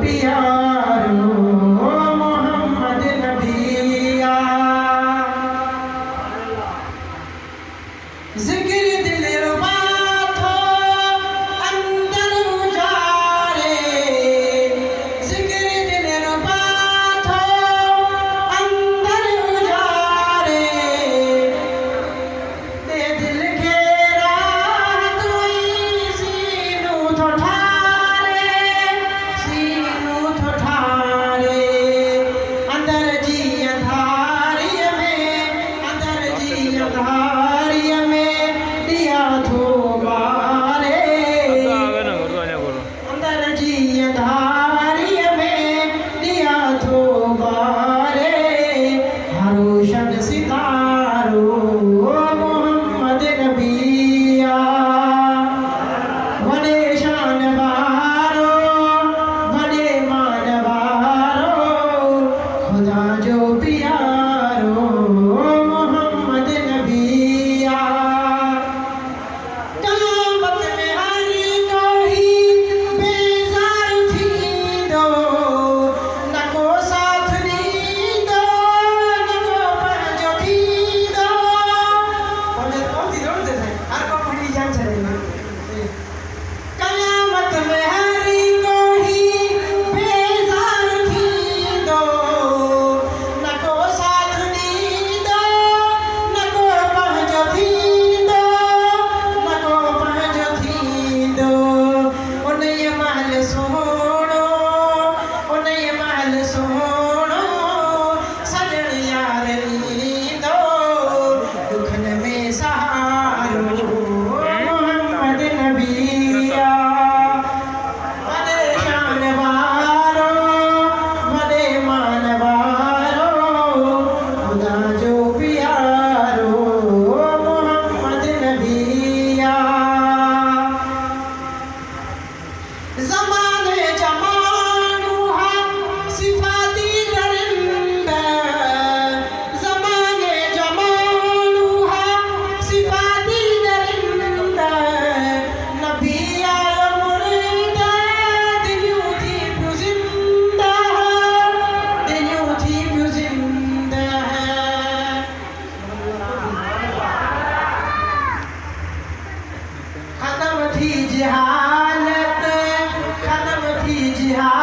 प्यारो मोहम्मद नबिया जिक्र दिल रुबा थो अंदर उजारे जिक्र दिल रुबा थो अंदर उजारे ते दिल के रात हुई सीनू थो ठारे अंदर जी अंधारिय में दिया थो बारे अंदर जी अंधारिय में दिया थो बारे रोशन सितारो मोहम्मद नबिया वडे शान वारो वडे मान वारो खुदा जो प्यारो मोहम्मद नबिया कयामत में हर कोई बेजार थींदो न को साथ ॾींदो न को पंहिंजो थींदो हर को पंहिंजी जान छॾींदो कयामत में हर कोई बेजार थींदो न को साथ ॾींदो न को पंहिंजो थींदो न को पंहिंजो थींदो उन्हीअ महिल सोणो सजण यार ॾींदो दुखनि में सहारो मोहम्मद नबिया वॾे शान वारो वॾे मान वारो खुदा जो प्यारो मोहम्मद नबिया ज़माने जमानू हा सिफाती दरिंदा ज़माने जमानू हा सिफाती दरिंदा नबी आयो मुर्दा दिलियूं थी पियूं ज़िंदा ख़त्म थी जिहालत ख़त्म थी जिहालत